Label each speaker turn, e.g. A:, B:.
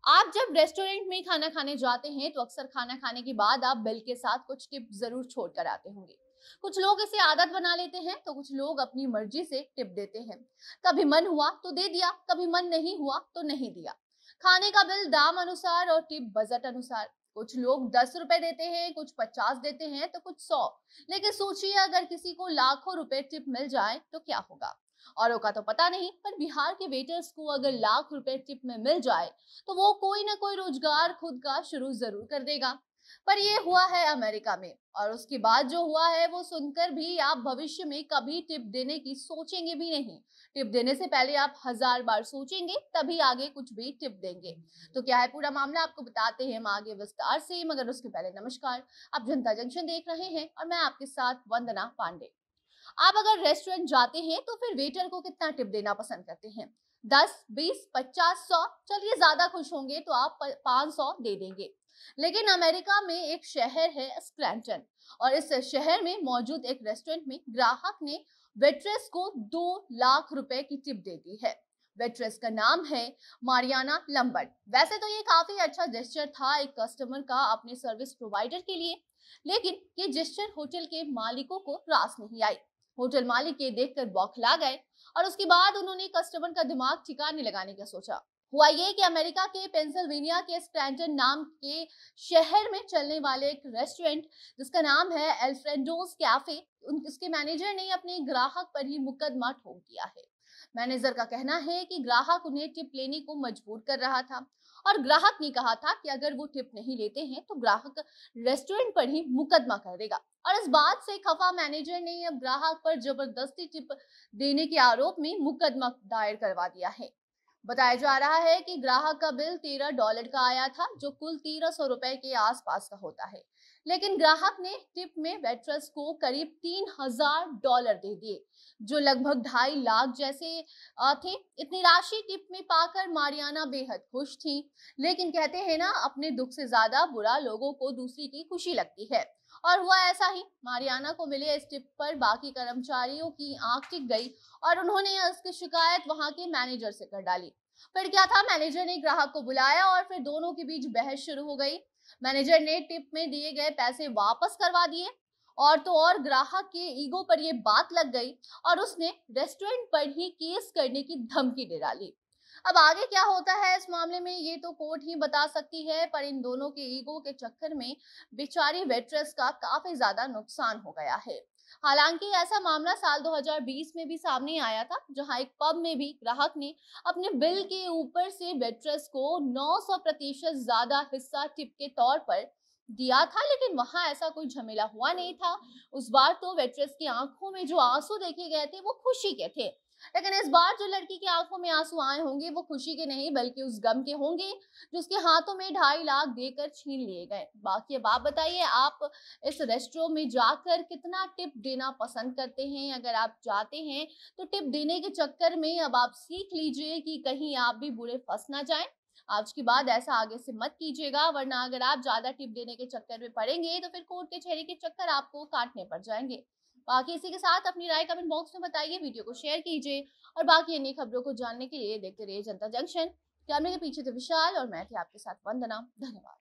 A: आप जब रेस्टोरेंट में खाना खाने जाते हैं तो अक्सर खाना खाने के बाद आप बिल के साथ कुछ टिप जरूर छोड़ कर आते होंगे। कुछ लोग इसे आदत बना लेते हैं तो कुछ लोग अपनी मर्जी से टिप देते हैं। कभी मन हुआ तो दे दिया, कभी मन नहीं हुआ तो नहीं दिया। खाने का बिल दाम अनुसार और टिप बजट अनुसार। कुछ लोग 10 रुपए देते हैं, कुछ 50 देते हैं तो कुछ 100। लेकिन सोचिए अगर किसी को लाखों रुपए टिप मिल जाए तो क्या होगा। औरों का तो पता नहीं, पर बिहार के वेटर्स को अगर लाख रुपए टिप में मिल जाए तो वो कोई ना कोई रोजगार खुद का शुरू जरूर कर देगा। पर ये हुआ है अमेरिका में, और उसके बाद जो हुआ है वो सुनकर भी आप भविष्य में कभी टिप देने की सोचेंगे भी नहीं। टिप देने से पहले आप 1000 बार सोचेंगे तभी आगे कुछ भी टिप देंगे। तो क्या है पूरा मामला आपको बताते हैं हम आगे विस्तार से, मगर उसके पहले नमस्कार। आप जनता जंक्शन देख रहे हैं और मैं आपके साथ वंदना पांडे। आप अगर रेस्टोरेंट जाते हैं तो फिर वेटर को कितना टिप देना पसंद करते हैं? 10, 20, 50, 100? चलिए ज्यादा खुश होंगे तो आप 500 दे देंगे। लेकिन अमेरिका में एक शहर है स्क्रैंटन, और इस शहर में मौजूद एक रेस्टोरेंट में ग्राहक ने वेट्रेस को 2 लाख रुपए की टिप दे दी है। वेट्रेस का नाम है मारियाना लंबर्ट। वैसे तो ये काफी अच्छा जेस्चर था एक कस्टमर का अपने सर्विस प्रोवाइडर के लिए, लेकिन ये जेस्चर होटल के मालिकों को रास नहीं आई। होटल मालिक ये देखकर बौखला गए और उसके बाद उन्होंने कस्टमर का दिमाग ठिकाने लगाने का सोचा। हुआ ये कि अमेरिका के पेंसिल्वेनिया के स्क्रैंटन नाम के शहर में चलने वाले एक रेस्टोरेंट जिसका नाम है अल्फ्रेडोस कैफे, उसके मैनेजर ने अपने ग्राहक पर ही मुकदमा ठोक दिया है। मैनेजर का कहना है कि ग्राहक उन्हें टिप लेने को मजबूर कर रहा था, और ग्राहक ने कहा था कि अगर वो टिप नहीं लेते हैं तो ग्राहक रेस्टोरेंट पर ही मुकदमा कर देगा। और इस बात से खफा मैनेजर ने अब ग्राहक पर जबरदस्ती टिप देने के आरोप में मुकदमा दायर करवा दिया है। बताया जा रहा है कि ग्राहक का बिल $13 का आया था, जो कुल 1300 रुपए के आसपास का होता है। लेकिन ग्राहक ने टिप में वेट्रेस को करीब $3000 दे दिए, जो लगभग 2.5 लाख जैसे थे। इतनी राशि टिप में पाकर मारियाना बेहद खुश थी। लेकिन कहते हैं ना, अपने दुख से ज्यादा बुरा लोगों को दूसरी की खुशी लगती है। और हुआ ऐसा ही। मारियाना को मिले इस टिप पर बाकी कर्मचारियों की आंख टिक गई और उन्होंने इसकी शिकायत वहां के मैनेजर से कर डाली। फिर क्या था, मैनेजर ने ग्राहक को बुलाया और फिर दोनों के बीच बहस शुरू हो गई। मैनेजर ने टिप में दिए गए पैसे वापस करवा दिए, और तो और ग्राहक के ईगो पर यह बात लग गई और उसने रेस्टोरेंट पर ही केस करने की धमकी दे डाली। अब आगे क्या होता है इस मामले में ये तो कोर्ट ही बता सकती है, पर इन दोनों के ईगो के चक्कर में बेचारी वेट्रेस का काफी ज्यादा नुकसान हो गया है। हालांकि ऐसा मामला साल 2020 में भी सामने आया था, जहां एक पब में भी ग्राहक ने अपने बिल के ऊपर से वेट्रेस को 900% ज्यादा हिस्सा टिप के तौर पर दिया था। लेकिन वहां ऐसा कोई झमेला हुआ नहीं था। उस बार तो वेट्रेस की आंखों में जो आंसू देखे गए थे वो खुशी के थे। लेकिन इस बार जो लड़की की आंखों में आंसू आए होंगे वो खुशी के नहीं बल्कि उस गम के होंगे जो उसके हाथों में 2.5 लाख देकर छीन लिए गए। बाकी अब आप बताइए, आप इस रेस्टोरेंट में जाकर कितना टिप देना पसंद करते हैं? अगर आप जाते हैं तो टिप देने के चक्कर में अब आप सीख लीजिए कि कहीं आप भी बुरे फंस ना जाएं। आज के बाद ऐसा आगे से मत कीजिएगा, वरना अगर आप ज्यादा टिप देने के चक्कर में पड़ेंगे तो फिर कोर्ट के चेहरे के चक्कर आपको काटने पड़ जाएंगे। बाकी इसी के साथ अपनी राय कमेंट बॉक्स में बताइए, वीडियो को शेयर कीजिए और बाकी अन्य खबरों को जानने के लिए देखते रहिए जनता जंक्शन। कैमरे के पीछे थे विशाल और मैं थी आपके साथ वंदना। धन्यवाद।